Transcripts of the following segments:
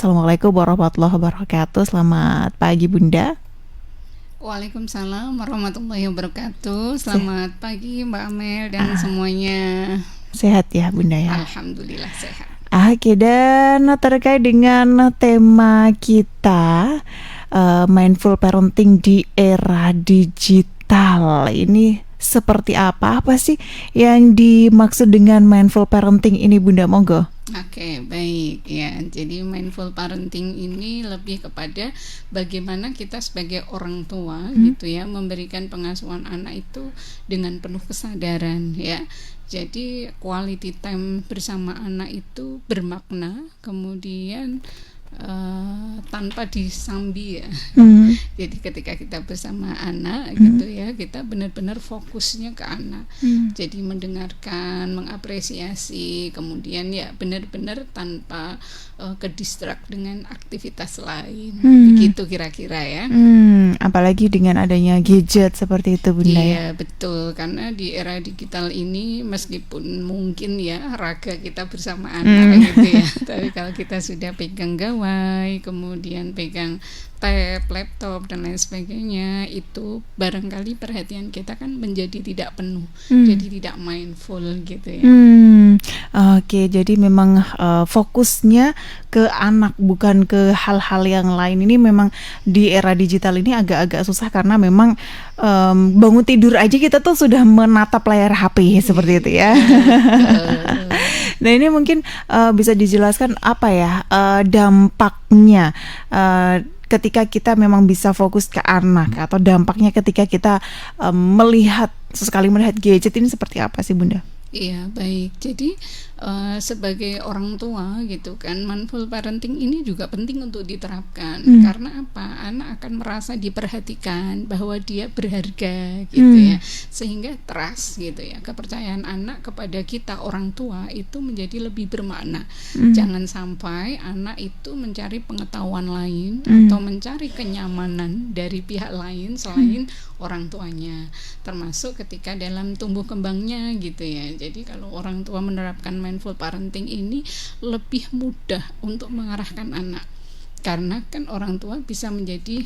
Assalamualaikum warahmatullahi wabarakatuh. Selamat pagi Bunda. Waalaikumsalam warahmatullahi wabarakatuh. Selamat pagi Mbak Amel dan semuanya. Sehat ya Bunda ya? Alhamdulillah sehat. Oke, dan terkait dengan tema kita mindful parenting di era digital ini seperti apa? Apa sih yang dimaksud dengan mindful parenting ini Bunda? Monggo. Oke, baik ya. Jadi mindful parenting ini lebih kepada bagaimana kita sebagai orang tua gitu ya, memberikan pengasuhan anak itu dengan penuh kesadaran ya. Jadi quality time bersama anak itu bermakna, kemudian tanpa disambi ya. Jadi ketika kita bersama anak gitu ya, kita benar-benar fokusnya ke anak. Jadi mendengarkan, mengapresiasi, kemudian ya benar-benar tanpa kedistrak dengan aktivitas lain. Begitu kira-kira ya. Apalagi dengan adanya gadget seperti itu Bunda ya. Iya betul, karena di era digital ini meskipun mungkin ya raga kita bersama anak gitu ya, tapi kalau kita sudah pegang gawai, kemudian pegang tab, laptop dan lain sebagainya, itu barangkali perhatian kita kan menjadi tidak penuh, jadi tidak mindful gitu ya. Oke, jadi memang fokusnya ke anak bukan ke hal-hal yang lain. Ini memang di era digital ini agak-agak susah karena memang bangun tidur aja kita tuh sudah menatap layar HP seperti itu ya. Nah ini mungkin bisa dijelaskan apa ya dampaknya ketika kita memang bisa fokus ke anak, atau dampaknya ketika kita sesekali melihat gadget ini seperti apa sih Bunda? Iya baik, jadi sebagai orang tua gitu kan, mindful parenting ini juga penting untuk diterapkan. Karena apa? Anak akan merasa diperhatikan, bahwa dia berharga gitu ya, sehingga trust gitu ya, kepercayaan anak kepada kita orang tua itu menjadi lebih bermakna. Jangan sampai anak itu mencari pengetahuan lain atau mencari kenyamanan dari pihak lain selain orang tuanya, termasuk ketika dalam tumbuh kembangnya gitu ya. Jadi kalau orang tua menerapkan mindful parenting ini lebih mudah untuk mengarahkan anak, karena kan orang tua bisa menjadi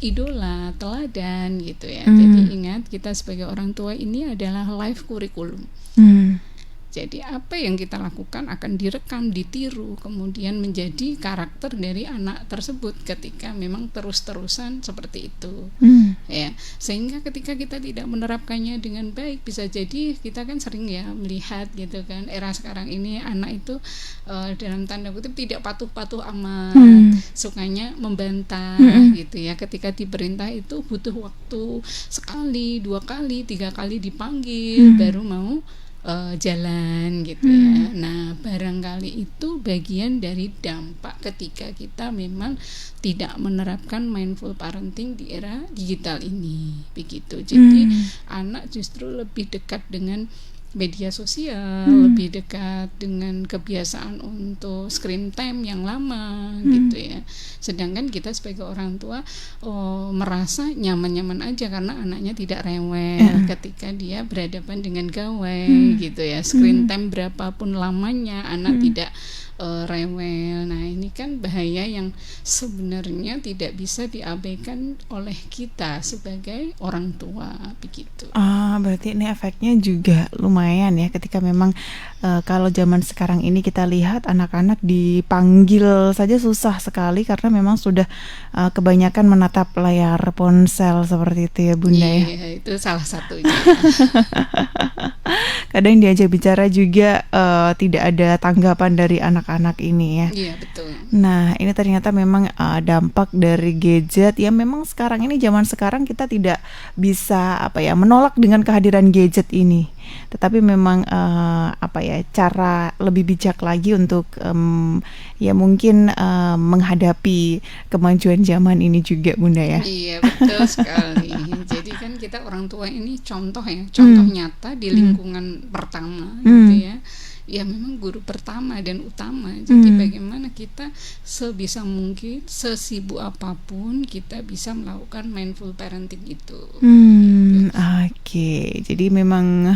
idola, teladan gitu ya. Jadi ingat, kita sebagai orang tua ini adalah life curriculum. Jadi apa yang kita lakukan akan direkam, ditiru, kemudian menjadi karakter dari anak tersebut ketika memang terus-terusan seperti itu. Ya, sehingga ketika kita tidak menerapkannya dengan baik, bisa jadi kita kan sering ya melihat gitu kan, era sekarang ini anak itu dalam tanda kutip tidak patuh-patuh amat, sukanya membantah gitu ya. Ketika diperintah itu butuh waktu sekali, 2 kali, 3 kali dipanggil baru mau jalan gitu ya. Nah barangkali itu bagian dari dampak ketika kita memang tidak menerapkan mindful parenting di era digital ini, begitu. Jadi anak justru lebih dekat dengan media sosial, lebih dekat dengan kebiasaan untuk screen time yang lama gitu ya. Sedangkan kita sebagai orang tua merasa nyaman-nyaman aja karena anaknya tidak rewel ketika dia berhadapan dengan gawai gitu ya. Screen time berapapun lamanya anak tidak rewel. Nah ini kan bahaya yang sebenarnya tidak bisa diabaikan oleh kita sebagai orang tua, begitu. Berarti ini efeknya juga lumayan ya, ketika memang kalau zaman sekarang ini kita lihat anak-anak dipanggil saja susah sekali karena memang sudah kebanyakan menatap layar ponsel seperti itu ya Bunda ya. Iya, itu salah satunya. Kadang diajak bicara juga tidak ada tanggapan dari anak-anak ini ya. Iya betul. Nah ini ternyata memang dampak dari gadget ya. Memang sekarang ini, zaman sekarang kita tidak bisa menolak dengan kehadiran gadget ini. Tetapi memang cara lebih bijak lagi untuk ya mungkin menghadapi kemajuan zaman ini juga Bunda ya. Iya betul sekali. Jadi kan kita orang tua ini contoh nyata di lingkungan pertama gitu ya. Ya memang guru pertama dan utama. Jadi bagaimana kita sebisa mungkin, sesibuk apapun kita bisa melakukan mindful parenting itu. Oke. Jadi memang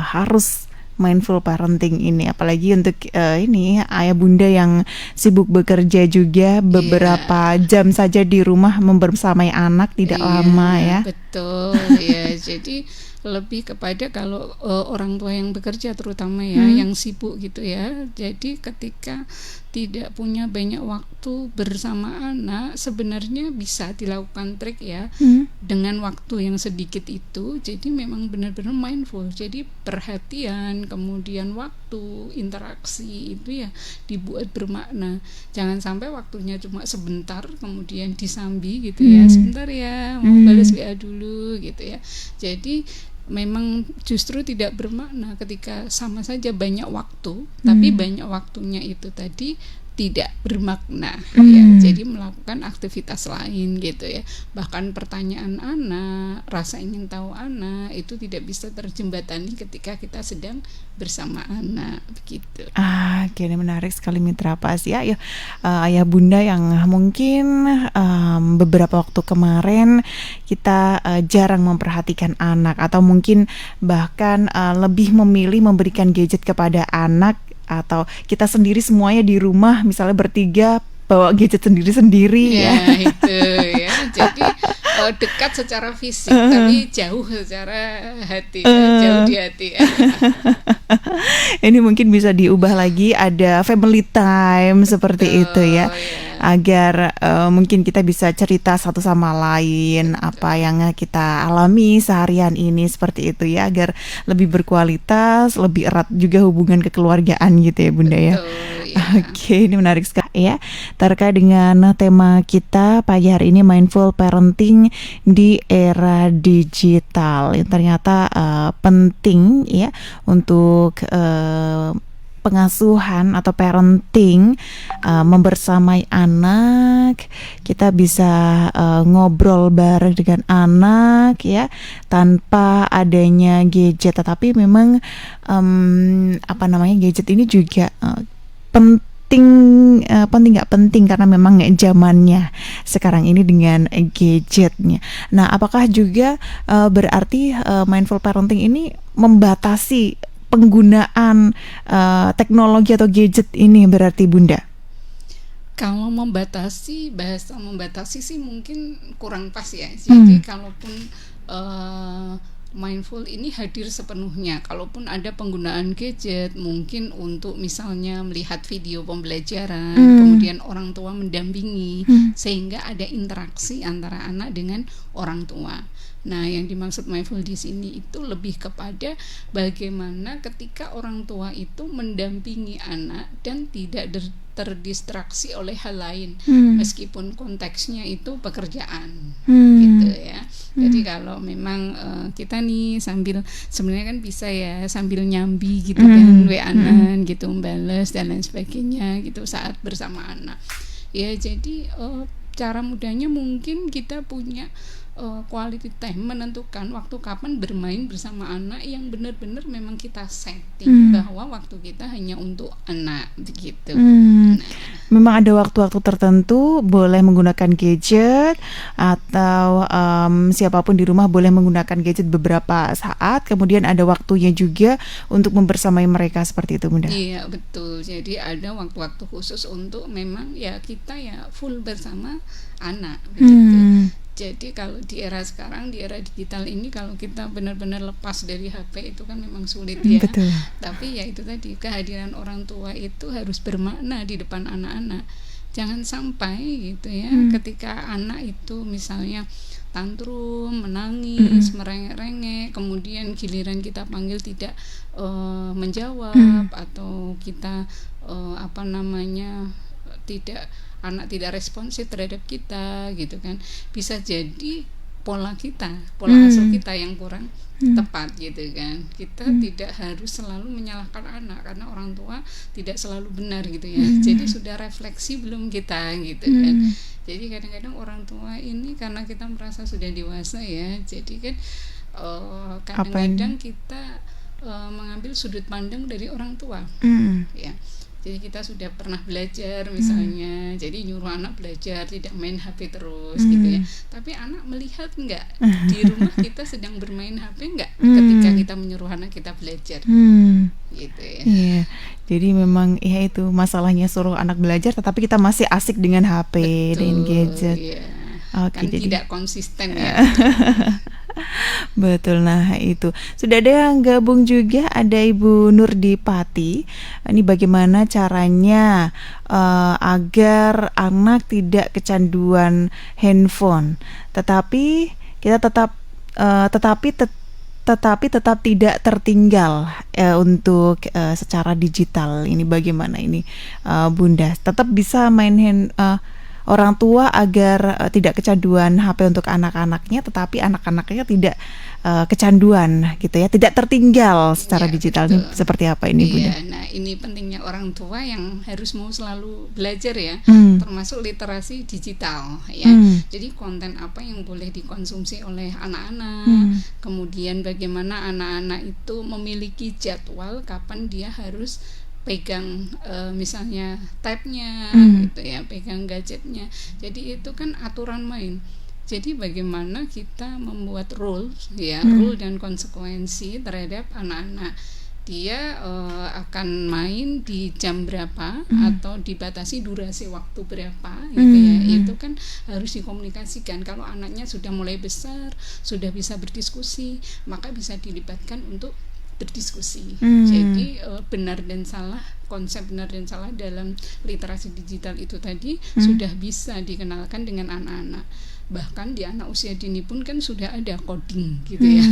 harus mindful parenting ini, apalagi untuk ini ayah bunda yang sibuk bekerja juga beberapa jam saja di rumah membersamai anak tidak lama ya. Betul ya. Jadi lebih kepada kalau orang tua yang bekerja terutama ya, yang sibuk gitu ya. Jadi ketika tidak punya banyak waktu bersama anak, sebenarnya bisa dilakukan trik ya, dengan waktu yang sedikit itu. Jadi memang benar-benar mindful. Jadi perhatian, kemudian waktu, interaksi itu ya dibuat bermakna. Jangan sampai waktunya cuma sebentar kemudian disambi gitu ya. Sebentar ya, mau balas WA dulu gitu ya. Jadi memang justru tidak bermakna ketika sama saja banyak waktu, tapi banyak waktunya itu tadi tidak bermakna ya. Jadi melakukan aktivitas lain gitu ya. Bahkan pertanyaan anak, rasa ingin tahu anak itu tidak bisa terjembatani ketika kita sedang bersama anak begitu. Ini menarik sekali Mitra Pas ya. Ayah bunda yang mungkin beberapa waktu kemarin kita jarang memperhatikan anak, atau mungkin bahkan lebih memilih memberikan gadget kepada anak, atau kita sendiri semuanya di rumah misalnya bertiga bawa gadget sendiri-sendiri ya. Itu ya. Jadi dekat secara fisik tapi jauh secara hati, jauh di hati ya. Ini mungkin bisa diubah lagi, ada family time seperti itu ya. Agar mungkin kita bisa cerita satu sama lain apa yang kita alami seharian ini, seperti itu ya, agar lebih berkualitas, lebih erat juga hubungan kekeluargaan gitu ya Bunda ya. Oke, ini menarik sekali ya, terkait dengan tema kita pagi hari ini, mindful parenting di era digital. Yang ternyata penting ya untuk pengasuhan atau parenting, membersamai anak. Kita bisa ngobrol bareng dengan anak ya, tanpa adanya gadget. Tetapi memang gadget ini juga penting nggak penting, karena memang zamannya sekarang ini dengan gadgetnya. Nah, apakah juga berarti mindful parenting ini membatasi penggunaan teknologi atau gadget ini berarti Bunda? Kalau membatasi, bahasa membatasi sih mungkin kurang pas ya. Jadi kalaupun mindful ini hadir sepenuhnya, kalaupun ada penggunaan gadget mungkin untuk misalnya melihat video pembelajaran, kemudian orang tua mendampingi sehingga ada interaksi antara anak dengan orang tua. Nah, yang dimaksud mindful di sini itu lebih kepada bagaimana ketika orang tua itu mendampingi anak dan tidak terdistraksi oleh hal lain, meskipun konteksnya itu pekerjaan, gitu ya. Jadi kalau memang kita nih sambil, sebenarnya kan bisa ya sambil nyambi gitu kan, WA-an gitu, membalas dan lain sebagainya gitu saat bersama anak. Ya, jadi cara mudahnya mungkin kita punya quality time, menentukan waktu kapan bermain bersama anak yang benar-benar memang kita setting bahwa waktu kita hanya untuk anak begitu. Memang ada waktu-waktu tertentu boleh menggunakan gadget, atau siapapun di rumah boleh menggunakan gadget beberapa saat, kemudian ada waktunya juga untuk membersamai mereka, seperti itu Bunda. Iya, betul. Jadi ada waktu-waktu khusus untuk memang ya kita ya full bersama anak begitu. Jadi kalau di era sekarang, di era digital ini, kalau kita benar-benar lepas dari HP itu kan memang sulit ya. Betul. Tapi ya itu tadi, kehadiran orang tua itu harus bermakna di depan anak-anak. Jangan sampai gitu ya, ketika anak itu misalnya tantrum, menangis, merengek-rengek, kemudian giliran kita panggil tidak menjawab, atau kita anak tidak responsif terhadap kita gitu kan, bisa jadi pola asuh kita yang kurang tepat gitu kan. Kita tidak harus selalu menyalahkan anak, karena orang tua tidak selalu benar gitu ya. Jadi sudah refleksi belum kita gitu kan. Jadi kadang-kadang orang tua ini karena kita merasa sudah dewasa ya, jadi kan kadang-kadang kita mengambil sudut pandang dari orang tua ya. Jadi kita sudah pernah belajar misalnya, jadi nyuruh anak belajar, tidak main HP terus gitu ya. Tapi anak melihat enggak di rumah kita sedang bermain HP enggak ketika kita menyuruh anak kita belajar. gitu ya. Iya. Jadi memang ya itu masalahnya suruh anak belajar tetapi kita masih asik dengan HP, dengan Betul, gadget. ya. Oke, Kan jadi tidak konsisten ya gitu. betul. Nah, itu. Sudah ada yang gabung juga, ada Ibu Nurdipati. Ini bagaimana caranya agar anak tidak kecanduan handphone, tetapi kita tetap eh, tetapi tet- tetapi tetap tidak tertinggal untuk secara digital. Ini bagaimana ini, Bunda? Tetap bisa main orang tua agar tidak kecanduan HP untuk anak-anaknya, tetapi anak-anaknya tidak kecanduan gitu ya, tidak tertinggal secara Ya, digital. Ini betul. seperti apa ini, Bunda? Iya, nah ini pentingnya orang tua yang harus mau selalu belajar ya, Hmm. termasuk literasi digital ya. Hmm. Jadi konten apa yang boleh dikonsumsi oleh anak-anak, Hmm. kemudian bagaimana anak-anak itu memiliki jadwal kapan dia harus pegang misalnya tabnya Hmm. gitu ya, pegang gadgetnya. Jadi itu kan aturan main. Jadi bagaimana kita membuat rules ya, rule dan konsekuensi terhadap anak-anak. Dia akan main di jam berapa atau dibatasi durasi waktu berapa gitu ya. Itu kan harus dikomunikasikan. Kalau anaknya sudah mulai besar, sudah bisa berdiskusi, maka bisa dilibatkan untuk berdiskusi. Jadi benar dan salah, konsep benar dan salah dalam literasi digital itu tadi sudah bisa dikenalkan dengan anak-anak. Bahkan di anak usia dini pun kan sudah ada coding gitu ya.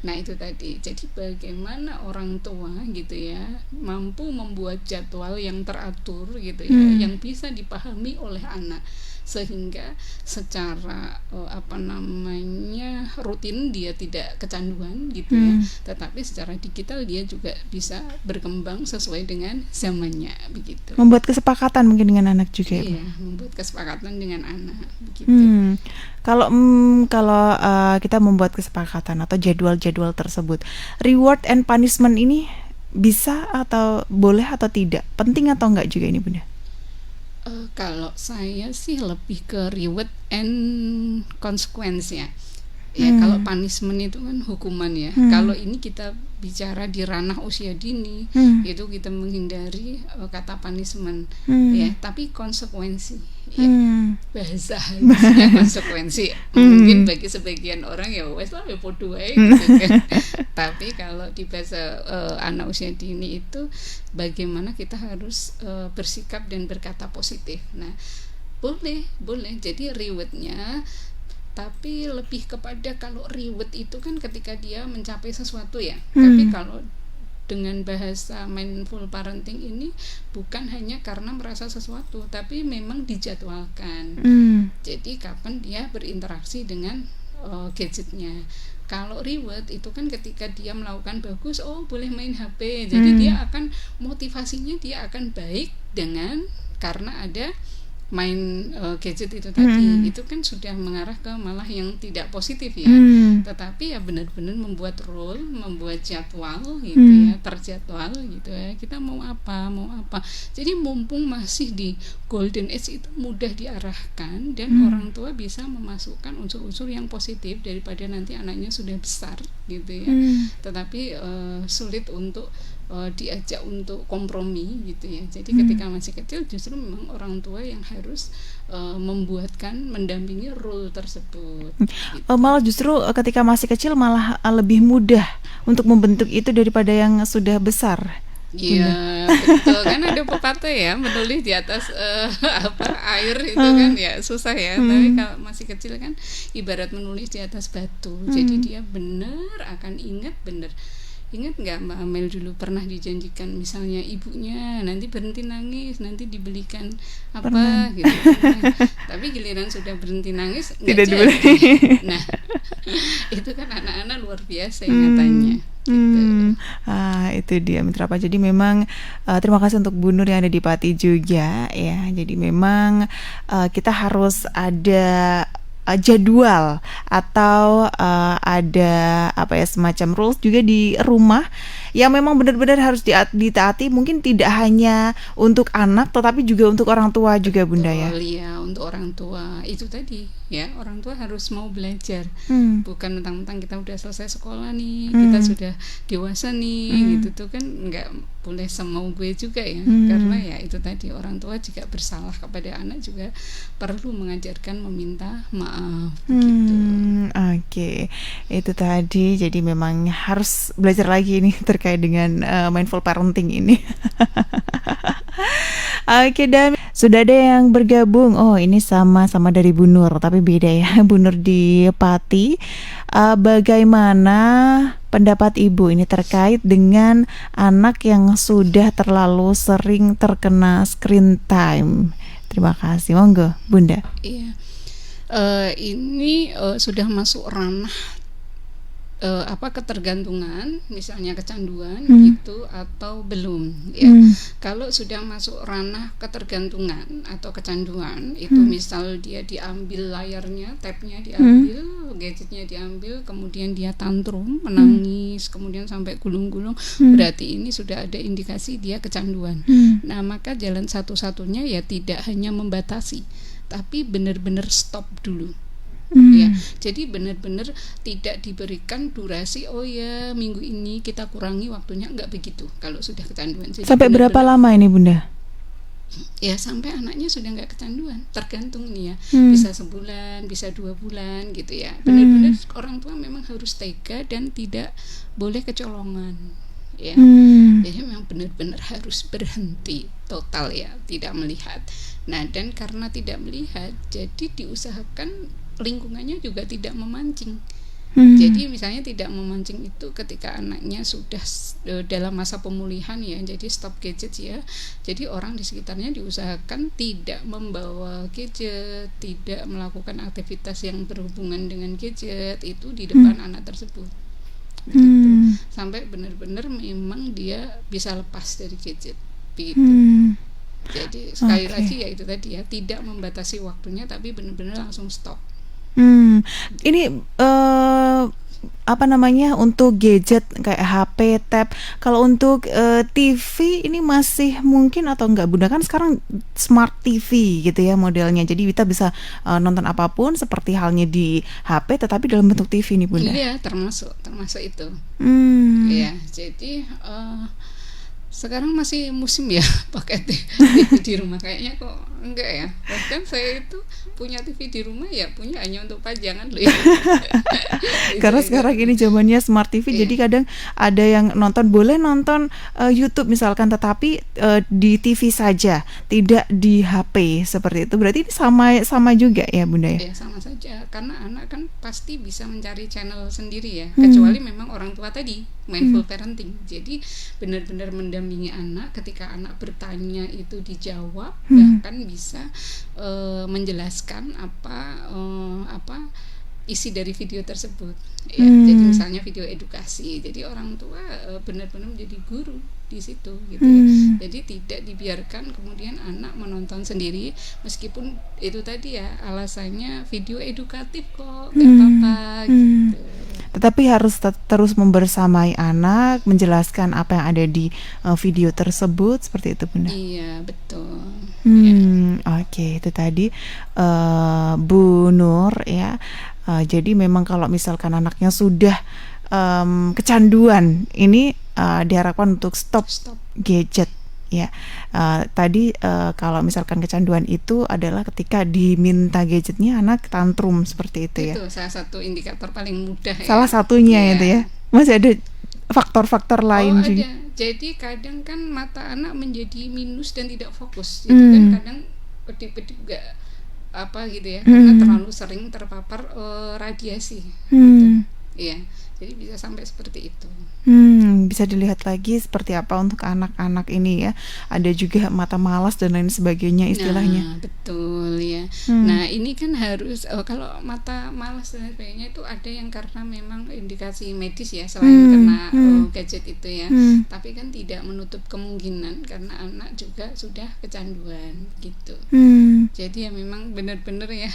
Nah itu tadi. Jadi bagaimana orang tua gitu ya mampu membuat jadwal yang teratur gitu ya, yang bisa dipahami oleh anak, sehingga secara rutin dia tidak kecanduan gitu ya, tetapi secara digital dia juga bisa berkembang sesuai dengan zamannya begitu. Membuat kesepakatan mungkin dengan anak juga ya, Bu? Iya, membuat kesepakatan dengan anak begitu. Kalau kita membuat kesepakatan atau jadwal-jadwal tersebut, reward and punishment ini bisa atau boleh atau tidak? Penting atau enggak juga ini, Bunda? Kalau saya sih lebih ke reward and consequence ya. Ya kalau punishment itu kan hukuman ya. Kalau ini kita bicara di ranah usia dini, itu kita menghindari kata punishment ya, tapi konsekuensi ya. Bahasa halusnya konsekuensi. Mungkin bagi sebagian orang ya wes lah ya podo ae gitu kan. Tapi kalau di bahasa anak usia dini itu bagaimana kita harus bersikap dan berkata positif. Nah, boleh. Jadi rewardnya, tapi lebih kepada kalau reward itu kan ketika dia mencapai sesuatu ya. Tapi kalau dengan bahasa mindful parenting ini bukan hanya karena merasa sesuatu, tapi memang dijadwalkan. Jadi kapan dia berinteraksi dengan gadgetnya. Kalau reward itu kan ketika dia melakukan bagus, oh boleh main HP. Jadi dia akan motivasinya dia akan baik dengan karena ada main gadget itu tadi. Itu kan sudah mengarah ke malah yang tidak positif ya. Tetapi ya benar-benar membuat rule, membuat jadwal gitu ya, terjadwal gitu ya. Kita mau apa. Jadi mumpung masih di golden age itu mudah diarahkan dan orang tua bisa memasukkan unsur-unsur yang positif daripada nanti anaknya sudah besar gitu ya. Tetapi sulit untuk diajak untuk kompromi gitu ya. Jadi ketika masih kecil justru memang orang tua yang harus mendampingi rule tersebut gitu. Malah justru ketika masih kecil malah lebih mudah untuk membentuk itu daripada yang sudah besar. Iya betul, kan ada pepatah ya, menulis di atas air itu kan ya susah ya. Tapi kalau masih kecil kan ibarat menulis di atas batu. Jadi dia benar akan ingat benar. Ingat nggak Mbak Amel dulu pernah dijanjikan misalnya ibunya nanti berhenti nangis, nanti dibelikan apa gitu. Tapi giliran sudah berhenti nangis nggak Tidak jadi. Nah itu kan anak-anak luar biasa ingatannya. Gitu. Itu dia Mitra Pak. Jadi memang terima kasih untuk Bu Nur yang ada di Pati juga ya. Jadi memang kita harus ada jadwal atau ada apa ya, semacam rules juga di rumah yang memang benar-benar harus ditaati, mungkin tidak hanya untuk anak tetapi juga untuk orang tua juga Bunda ya. Iya, untuk orang tua itu tadi ya, orang tua harus mau belajar. Bukan mentang-mentang kita udah selesai sekolah nih, kita sudah dewasa nih, gitu tuh kan nggak boleh semau gue juga ya. Karena ya itu tadi, orang tua jika bersalah kepada anak juga perlu mengajarkan meminta maaf gitu. Oke. Itu tadi, jadi memang harus belajar lagi nih terkait dengan mindful parenting ini. Oke, dan sudah ada yang bergabung. Oh, ini sama-sama dari Bu Nur, tapi beda ya. Bu Nur di Pati. Bagaimana pendapat Ibu ini terkait dengan anak yang sudah terlalu sering terkena screen time? Terima kasih. Monggo, Bunda. Iya. Ini sudah masuk ranah ketergantungan, misalnya kecanduan gitu atau belum ya. Kalau sudah masuk ranah ketergantungan atau kecanduan itu, misal dia diambil layarnya, tabnya diambil, gadgetnya diambil, kemudian dia tantrum, menangis, kemudian sampai gulung-gulung, berarti ini sudah ada indikasi dia kecanduan. Nah, maka jalan satu-satunya ya tidak hanya membatasi, tapi benar-benar stop dulu. Ya, jadi benar-benar tidak diberikan durasi, oh ya minggu ini kita kurangi waktunya, enggak begitu kalau sudah kecanduan. Jadi sampai berapa lama ini Bunda? Ya sampai anaknya sudah enggak kecanduan, tergantung nih ya, bisa sebulan, bisa 2 bulan gitu ya. Benar-benar orang tua memang harus tega dan tidak boleh kecolongan ya. Jadi memang benar-benar harus berhenti total ya, tidak melihat. Nah, dan karena tidak melihat, jadi diusahakan lingkungannya juga tidak memancing. Jadi misalnya tidak memancing itu ketika anaknya sudah dalam masa pemulihan ya, jadi stop gadget ya. Jadi orang di sekitarnya diusahakan tidak membawa gadget, tidak melakukan aktivitas yang berhubungan dengan gadget itu di depan anak tersebut. Begitu. Sampai benar-benar memang dia bisa lepas dari gadget. Begitu. Jadi sekali lagi ya itu tadi ya, tidak membatasi waktunya tapi benar-benar langsung stop. Ini untuk gadget kayak HP, tab. Kalau untuk TV ini masih mungkin atau enggak Bunda? Kan sekarang smart TV gitu ya modelnya. Jadi kita bisa nonton apapun seperti halnya di HP tetapi dalam bentuk TV nih Bunda. Iya, termasuk itu. Ya, jadi sekarang masih musim ya pakai TV di rumah, kayaknya kok enggak ya. Bahkan saya itu punya TV di rumah ya punya hanya untuk pajangan loh ya. Karena sekarang ini zamannya smart TV, jadi kadang ada yang boleh nonton YouTube misalkan, tetapi di TV saja, tidak di HP seperti itu. Berarti ini sama juga ya Bunda ya? Ya sama saja, karena anak kan pasti bisa mencari channel sendiri ya, kecuali memang orang tua tadi mindful parenting. Jadi benar-benar mendampingi anak, ketika anak bertanya itu dijawab, bahkan bisa menjelaskan apa isi dari video tersebut ya. Jadi misalnya video edukasi, jadi orang tua benar-benar menjadi guru di situ gitu ya. Jadi tidak dibiarkan kemudian anak menonton sendiri, meskipun itu tadi ya alasannya video edukatif kok, nggak apa-apa gitu. Tetapi harus terus membersamai anak, menjelaskan apa yang ada di video tersebut, seperti itu Bunda. Iya, betul. Oke, itu tadi Bu Nur ya. Jadi memang kalau misalkan anaknya sudah kecanduan, ini diharapkan untuk stop gadget ya. Tadi kalau misalkan kecanduan itu adalah ketika diminta gadgetnya anak tantrum seperti itu ya. Itu salah satu indikator paling mudah ya. Salah satunya itu ya. Masih ada faktor-faktor lain juga. Ada. Jadi kadang kan mata anak menjadi minus dan tidak fokus. Jadi kan kadang pedip-pedip gak apa gitu ya, karena terlalu sering terpapar radiasi gitu. Iya. Jadi bisa sampai seperti itu. bisa dilihat lagi seperti apa untuk anak-anak ini ya. Ada juga mata malas dan lain sebagainya istilahnya. Nah, betul ya. Hmm. Nah, ini kan harus kalau mata malas dan sebagainya itu ada yang karena memang indikasi medis ya, selain karena gadget itu ya. Tapi kan tidak menutup kemungkinan karena anak juga sudah kecanduan gitu. Jadi ya memang benar-benar ya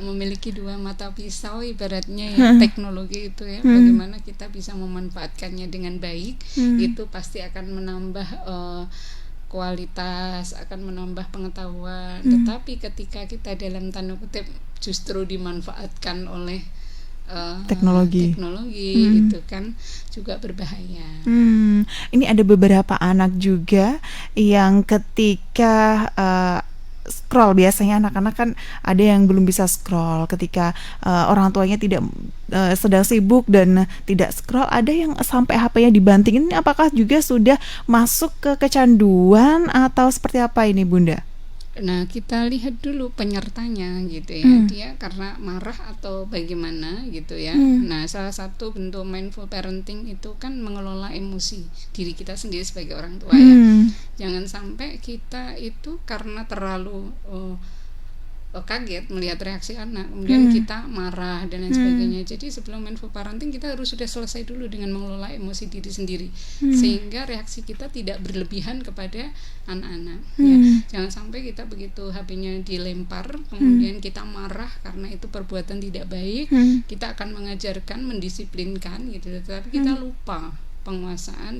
memiliki dua mata pisau ibaratnya ya, teknologi itu ya, bagaimana kita bisa memanfaatkannya dengan baik, itu pasti akan menambah kualitas, akan menambah pengetahuan. Tetapi ketika kita dalam tanda kutip justru dimanfaatkan oleh teknologi itu kan juga berbahaya. Ini ada beberapa anak juga yang ketika scroll, biasanya anak-anak kan ada yang belum bisa scroll ketika orang tuanya tidak sedang sibuk dan tidak scroll, ada yang sampai HP-nya dibanting. Ini apakah juga sudah masuk ke kecanduan atau seperti apa ini Bunda? Nah, kita lihat dulu penyertanya gitu ya. Dia karena marah atau bagaimana gitu ya. Nah, salah satu bentuk mindful parenting itu kan mengelola emosi diri kita sendiri sebagai orang tua ya. Jangan sampai kita itu karena terlalu kaget melihat reaksi anak, kemudian kita marah dan lain sebagainya. Jadi sebelum mindful parenting kita harus sudah selesai dulu dengan mengelola emosi diri sendiri, sehingga reaksi kita tidak berlebihan kepada anak-anak ya. Jangan sampai kita begitu HP-nya dilempar kemudian kita marah karena itu perbuatan tidak baik, kita akan mengajarkan, mendisiplinkan gitu, tetapi kita lupa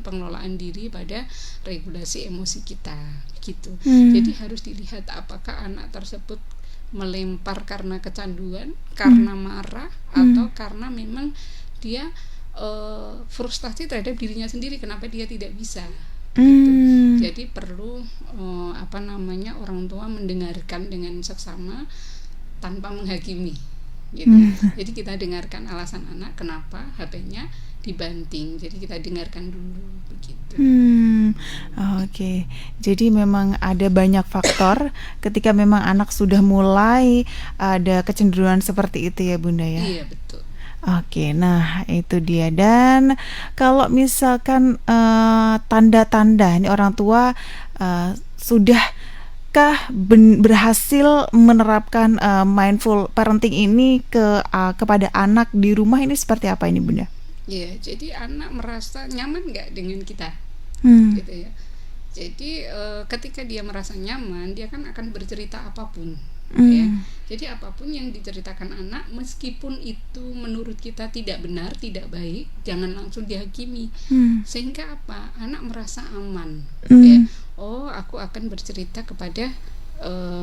pengelolaan diri pada regulasi emosi kita gitu. Jadi harus dilihat apakah anak tersebut melempar karena kecanduan, karena marah, atau karena memang dia frustasi terhadap dirinya sendiri, kenapa dia tidak bisa gitu. Jadi perlu orang tua mendengarkan dengan seksama tanpa menghakimi gitu. Jadi kita dengarkan alasan anak kenapa HP-nya dibanting, jadi kita dengarkan dulu begitu. Oke. Jadi memang ada banyak faktor ketika memang anak sudah mulai ada kecenderungan seperti itu ya Bunda ya. Iya, betul. Oke, nah itu dia. Dan kalau misalkan tanda-tanda ini orang tua sudahkah berhasil menerapkan mindful parenting ini kepada anak di rumah, ini seperti apa ini Bunda? Ya, jadi anak merasa nyaman nggak dengan kita, gitu ya. Jadi ketika dia merasa nyaman, dia kan akan bercerita apapun, ya. Jadi apapun yang diceritakan anak, meskipun itu menurut kita tidak benar, tidak baik, jangan langsung dihakimi. Sehingga apa? Anak merasa aman, ya. Oh, aku akan bercerita kepada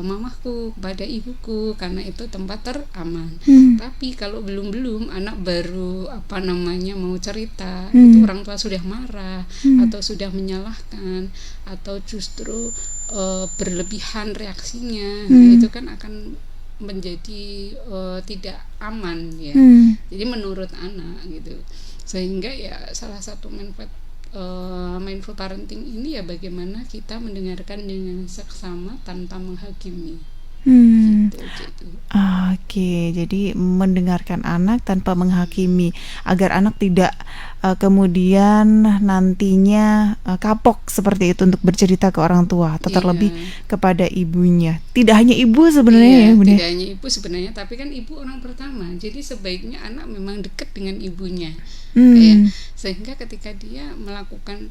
mamaku, kepada ibuku, karena itu tempat teraman. Tapi kalau belum anak baru mau cerita, itu orang tua sudah marah atau sudah menyalahkan atau justru berlebihan reaksinya, itu kan akan menjadi tidak aman ya. Jadi menurut anak gitu. Sehingga ya salah satu mindful parenting ini ya bagaimana kita mendengarkan dengan seksama tanpa menghakimi. Gitu. Oke, jadi mendengarkan anak tanpa menghakimi agar anak tidak kemudian nantinya kapok seperti itu untuk bercerita ke orang tua atau terlebih kepada ibunya. Tidak hanya ibu sebenarnya ya, Bunda. Tidak hanya ibu sebenarnya, tapi kan ibu orang pertama. Jadi sebaiknya anak memang dekat dengan ibunya. Ya, sehingga ketika dia melakukan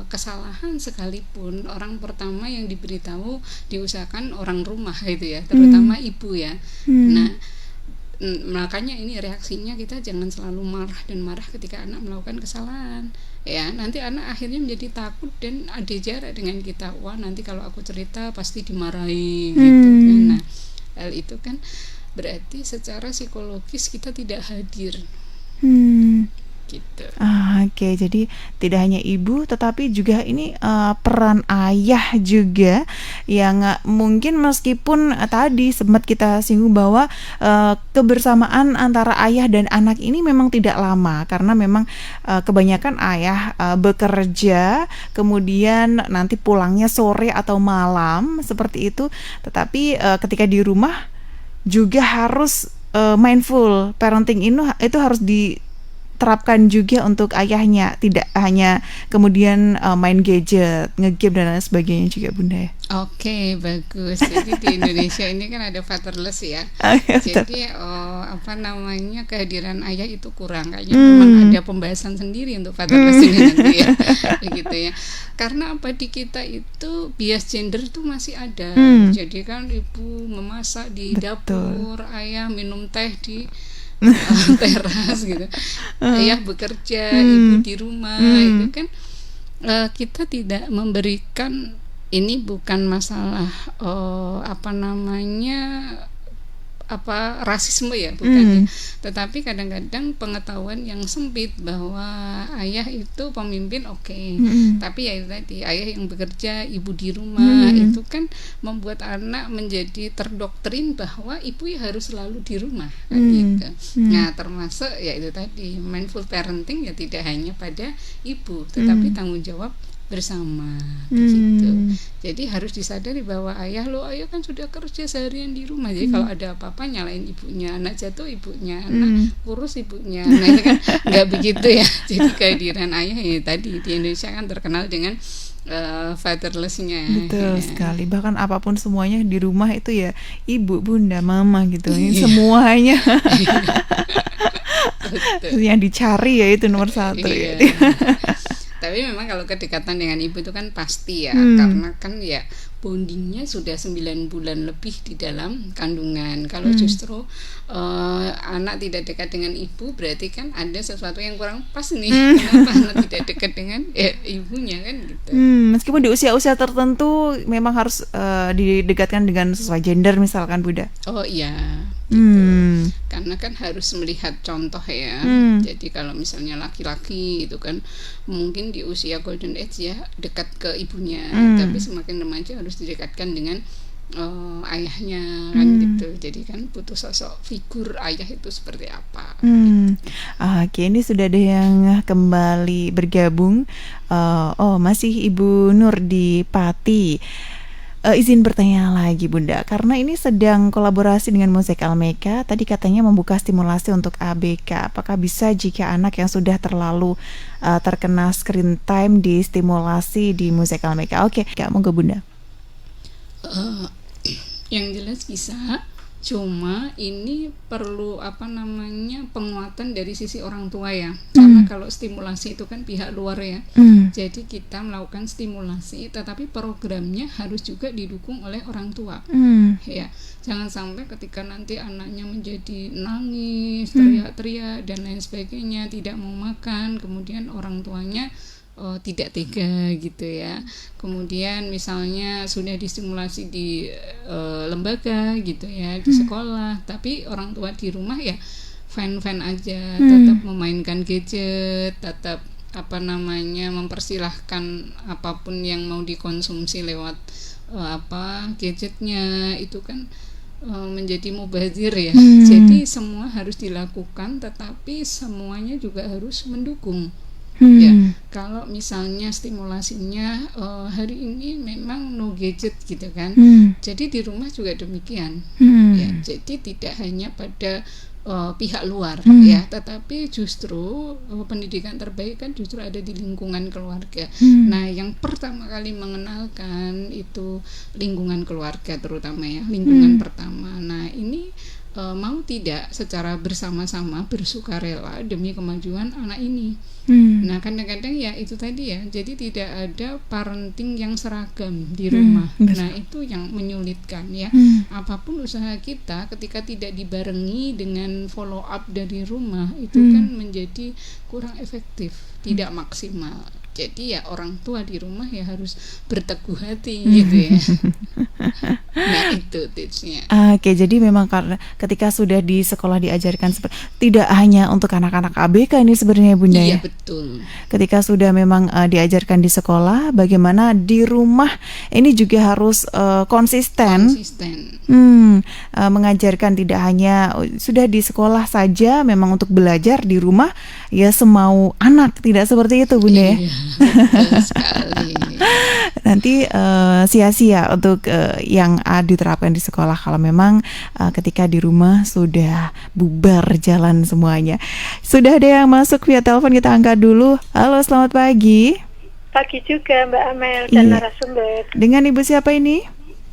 kesalahan sekalipun, orang pertama yang diberitahu diusahakan orang rumah itu ya, terutama ibu ya. Nah, makanya ini reaksinya kita jangan selalu marah ketika anak melakukan kesalahan ya. Nanti anak akhirnya menjadi takut dan ada jarak dengan kita. Wah, nanti kalau aku cerita pasti dimarahi gitu kan. Nah, hal itu kan berarti secara psikologis kita tidak hadir gitu. Oke, jadi tidak hanya ibu tetapi juga ini peran ayah juga yang mungkin meskipun tadi sempat kita singgung bahwa kebersamaan antara ayah dan anak ini memang tidak lama karena memang kebanyakan ayah bekerja kemudian nanti pulangnya sore atau malam seperti itu, tetapi ketika di rumah juga harus mindful parenting itu harus diterapkan juga untuk ayahnya, tidak hanya kemudian main gadget, ngegame dan lain sebagainya juga Bunda ya. Oke, bagus. Jadi di Indonesia ini kan ada fatherless ya. Jadi apa namanya, kehadiran ayah itu kurang. Kayaknya memang ada pembahasan sendiri untuk fatherless ini nanti ya. Begitu ya. Karena apa, di kita itu bias gender itu masih ada. Jadi kan ibu memasak di dapur, ayah minum teh di teras gitu. Ayah bekerja, ibu di rumah. Itu kan kita tidak memberikan, ini bukan masalah apa namanya, apa rasisme ya, bukan ya. Tetapi kadang-kadang pengetahuan yang sempit bahwa ayah itu pemimpin, tapi ya itu tadi, ayah yang bekerja, ibu di rumah, itu kan membuat anak menjadi terdoktrin bahwa ibu ya harus selalu di rumah kan gitu. Nah, termasuk ya itu tadi, mindful parenting ya tidak hanya pada ibu, tetapi tanggung jawab bersama begitu. Jadi harus disadari bahwa ayah kan sudah kerja seharian di rumah. Jadi kalau ada apa-apa nyalain ibunya, anak jatuh ibunya, anak kurus ibunya. Nah itu kan nggak begitu ya. Jadi kehadiran ayah ya tadi, di Indonesia kan terkenal dengan fatherless-nya. Betul sekali. Bahkan apapun semuanya di rumah itu ya ibu, bunda, mama gitu. Semuanya yang dicari ya itu nomor satu ya. Tapi memang kalau kedekatan dengan ibu itu kan pasti ya, karena kan ya bondingnya sudah 9 bulan lebih di dalam kandungan. Kalau justru anak tidak dekat dengan ibu, berarti kan ada sesuatu yang kurang pas nih. Kenapa anak tidak dekat dengan ibunya kan gitu. Meskipun di usia-usia tertentu memang harus didekatkan dengan sesuai gender misalkan Bunda. Oh iya gitu. Karena kan harus melihat contoh ya. Jadi kalau misalnya laki-laki itu kan mungkin di usia golden age ya dekat ke ibunya, tapi semakin remaja harus didekatkan dengan ayahnya kan gitu. Jadi kan butuh sosok figur ayah itu seperti apa gitu. Oke, ini sudah ada yang kembali bergabung. Masih Ibu Nur di Pati. Izin bertanya lagi Bunda, karena ini sedang kolaborasi dengan Mosaic Almeka. Tadi katanya membuka stimulasi untuk ABK. Apakah bisa jika anak yang sudah terlalu terkena screen time distimulasi di Mosaic Almeka? Oke, monggo Bunda. Yang jelas bisa. Cuma ini perlu penguatan dari sisi orang tua ya. Karena kalau stimulasi itu kan pihak luar ya. Jadi kita melakukan stimulasi, tetapi programnya harus juga didukung oleh orang tua. Ya, jangan sampai ketika nanti anaknya menjadi nangis, teriak-teriak dan lain sebagainya, tidak mau makan, kemudian orang tuanya tidak tega gitu ya. Kemudian misalnya sudah distimulasi di lembaga gitu ya, di sekolah, tapi orang tua di rumah ya fine-fine aja, tetap memainkan gadget, tetap mempersilahkan apapun yang mau dikonsumsi lewat gadgetnya, itu kan menjadi mubazir ya. Jadi semua harus dilakukan, tetapi semuanya juga harus mendukung. Ya, kalau misalnya stimulasinya hari ini memang no gadget gitu kan, jadi di rumah juga demikian. Ya, jadi tidak hanya pada pihak luar ya, tetapi justru pendidikan terbaik kan justru ada di lingkungan keluarga. Nah, yang pertama kali mengenalkan itu lingkungan keluarga, terutama ya lingkungan pertama. Nah, ini mau tidak secara bersama-sama bersukarela demi kemajuan anak ini. Nah, kadang-kadang ya itu tadi ya, jadi tidak ada parenting yang seragam di rumah. Nah, itu yang menyulitkan ya. Apapun usaha kita ketika tidak dibarengi dengan follow up dari rumah, itu kan menjadi kurang efektif, tidak maksimal. Jadi ya orang tua di rumah ya harus berteguh hati gitu ya. Nah, itu tipsnya. Oke, jadi memang karena ketika sudah di sekolah diajarkan tidak hanya untuk anak-anak ABK ini sebenarnya Bunda ya. Iya, betul. Ketika sudah memang diajarkan di sekolah, bagaimana di rumah ini juga harus konsisten. Mengajarkan tidak hanya sudah di sekolah saja, memang untuk belajar di rumah ya semau anak, tidak seperti itu Bunda ya. Betul sekali. Nanti sia-sia untuk yang diterapkan di sekolah kalau memang ketika di rumah sudah bubar jalan semuanya. Sudah ada yang masuk via telepon, kita angkat dulu. Halo, selamat pagi. Pagi juga Mbak Amel dan Iya. narasumber. Dengan ibu siapa ini?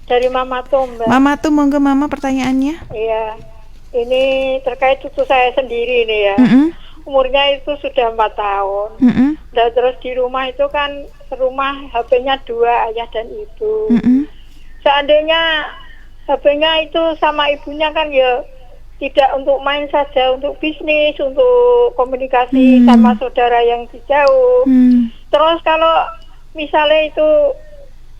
Dari Mama Tom, Mbak. Mama tuh, monggo Mama pertanyaannya. Iya. Ini terkait cucu saya sendiri ini ya. Mm-mm. Umurnya itu sudah 4 tahun. Mm-mm. Dan terus di rumah itu kan serumah HP-nya 2, ayah dan ibu. Mm-mm. Seandainya HP-nya itu sama ibunya kan ya tidak untuk main saja, untuk bisnis, untuk komunikasi sama saudara yang jauh. Terus kalau misalnya itu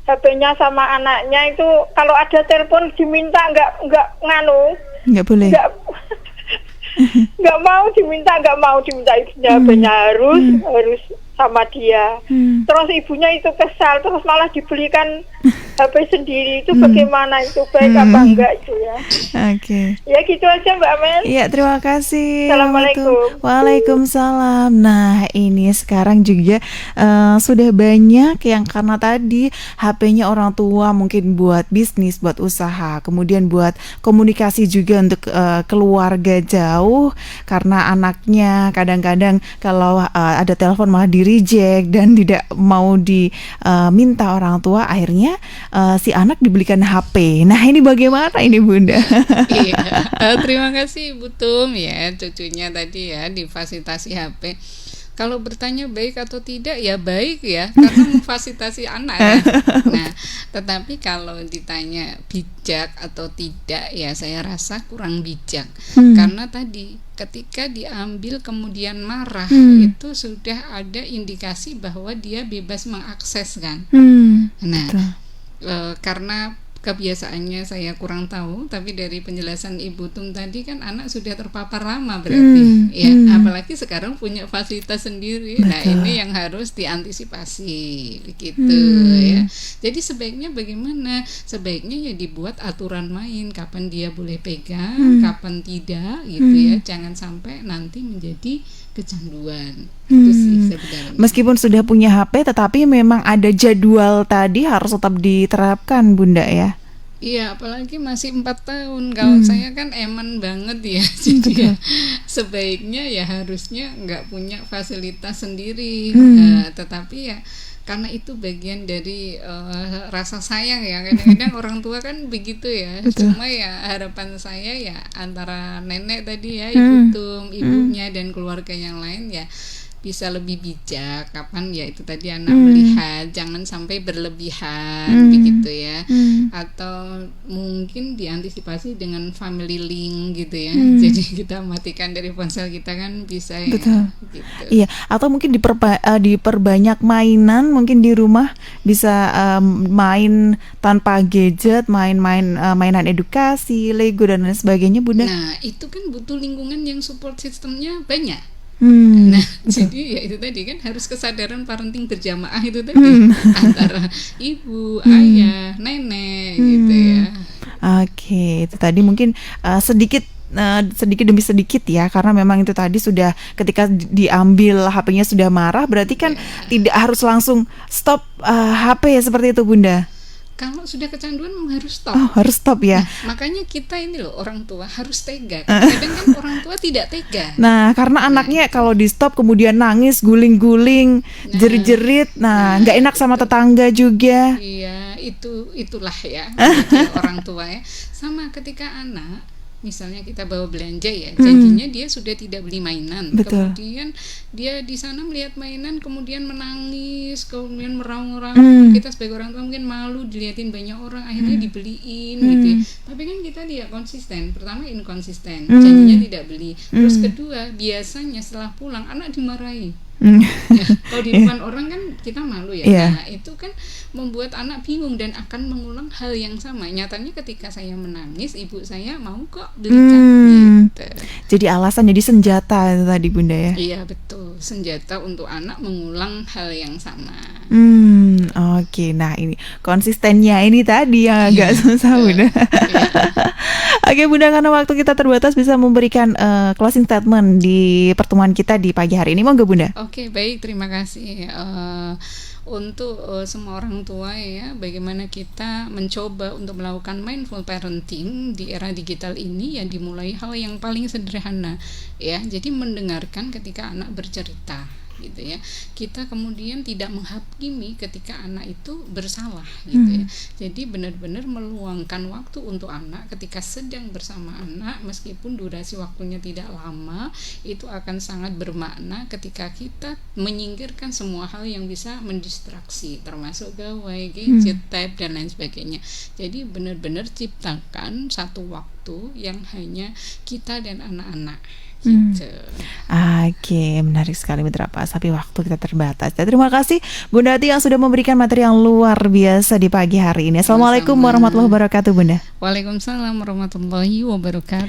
HP-nya sama anaknya itu kalau ada telepon diminta nggak nganu, Nggak boleh. nggak mau diminta ibunya HP-nya harus sama dia. Terus ibunya itu kesal, terus malah dibelikan HP sendiri. Itu bagaimana, itu baik apa enggak itu ya? Oke. Ya gitu aja Mbak Amel. Iya, terima kasih. Assalamualaikum. Waalaikumsalam. Nah, ini sekarang juga sudah banyak yang karena tadi HP-nya orang tua mungkin buat bisnis, buat usaha, kemudian buat komunikasi juga untuk keluarga jauh, karena anaknya kadang-kadang kalau ada telepon malah di reject dan tidak mau diminta orang tua, akhirnya si anak dibelikan HP. Nah, ini bagaimana ini Bunda? Iya, terima kasih Ibu Tum ya, cucunya tadi ya difasilitasi HP. Kalau bertanya baik atau tidak, ya baik ya, karena memfasilitasi anak ya. Nah, tetapi kalau ditanya bijak atau tidak, ya saya rasa kurang bijak. Karena tadi ketika diambil kemudian marah, itu sudah ada indikasi bahwa dia bebas mengakses kan. Nah, karena kebiasaannya saya kurang tahu, tapi dari penjelasan Ibu Tum tadi kan anak sudah terpapar lama berarti ya, apalagi sekarang punya fasilitas sendiri. Nah, ini yang harus diantisipasi begitu ya. Jadi sebaiknya bagaimana? Sebaiknya ya dibuat aturan main, kapan dia boleh pegang, kapan tidak gitu ya. Jangan sampai nanti menjadi kecanduan. Itu sih sebenarnya. Meskipun sudah punya HP, tetapi memang ada jadwal tadi harus tetap diterapkan Bunda ya. Iya, apalagi masih 4 tahun. Kalau saya kan eman banget ya. Jadi ya, sebaiknya ya harusnya nggak punya fasilitas sendiri. Tetapi ya karena itu bagian dari rasa sayang ya. Kadang-kadang orang tua kan begitu ya. Cuma ya harapan saya ya antara nenek tadi ya, Ibu Tum, ibunya dan keluarga yang lain ya bisa lebih bijak kapan ya itu tadi anak melihat, jangan sampai berlebihan begitu ya. Atau mungkin diantisipasi dengan family link gitu ya. Jadi kita matikan dari ponsel kita kan bisa ya. Betul. Gitu. Iya, atau mungkin diperbanyak mainan, mungkin di rumah bisa main tanpa gadget, mainan edukasi, Lego dan lain sebagainya Bunda. Nah, itu kan butuh lingkungan yang support sistemnya banyak. Hmm, Nah, jadi ya itu tadi kan harus kesadaran parenting berjamaah itu tadi antara ibu, ayah, nenek gitu ya. Oke, itu tadi mungkin sedikit demi sedikit ya, karena memang itu tadi sudah ketika diambil HP-nya sudah marah, berarti kan tidak harus langsung stop HP ya, seperti itu Bunda. Kalau sudah kecanduan harus stop. Oh, harus stop ya. Nah, makanya kita ini loh orang tua harus tega. Kadang kan orang tua tidak tega. Nah, karena anaknya kalau di stop kemudian nangis, guling-guling, jerit-jerit, nggak enak sama tetangga juga. Iya, itulah ya jadi orang tua ya. Sama ketika anak misalnya kita bawa belanja ya, janjinya dia sudah tidak beli mainan. Betul. Kemudian dia di sana melihat mainan, kemudian menangis, kemudian meraung-raung. Kita sebagai orang tua mungkin malu dilihatin banyak orang, akhirnya dibeliin gitu ya. Tapi kan kita tidak konsisten. Pertama inkonsisten, janjinya tidak beli. Terus kedua, biasanya setelah pulang anak dimarahi. Ya, kalau di depan orang kan kita malu ya. Nah, itu kan membuat anak bingung dan akan mengulang hal yang sama. Nyatanya ketika saya menangis, ibu saya mau kok belikan gitu. Jadi alasan, jadi senjata itu tadi Bunda ya. Iya betul, senjata untuk anak mengulang hal yang sama. Oke, nah ini konsistennya ini tadi yang agak susah Bunda. Oke Bunda, karena waktu kita terbatas, bisa memberikan closing statement di pertemuan kita di pagi hari ini, monggo Bunda. Oke, baik, terima kasih. untuk semua orang tua ya, bagaimana kita mencoba untuk melakukan mindful parenting di era digital ini, ya dimulai hal yang paling sederhana ya. Jadi mendengarkan ketika anak bercerita gitu ya. Kita kemudian tidak menghakimi ketika anak itu bersalah gitu ya. Jadi benar-benar meluangkan waktu untuk anak ketika sedang bersama anak, meskipun durasi waktunya tidak lama, itu akan sangat bermakna ketika kita menyingkirkan semua hal yang bisa mendistraksi, termasuk gawai, gadget, tab dan lain sebagainya. Jadi benar-benar ciptakan satu waktu yang hanya kita dan anak-anak. Gitu. Oke, menarik sekali Mitra Pas, tapi waktu kita terbatas. Dan terima kasih Bunda Ati yang sudah memberikan materi yang luar biasa di pagi hari ini. Assalamualaikum warahmatullahi wabarakatuh Bunda. Waalaikumsalam warahmatullahi wabarakatuh.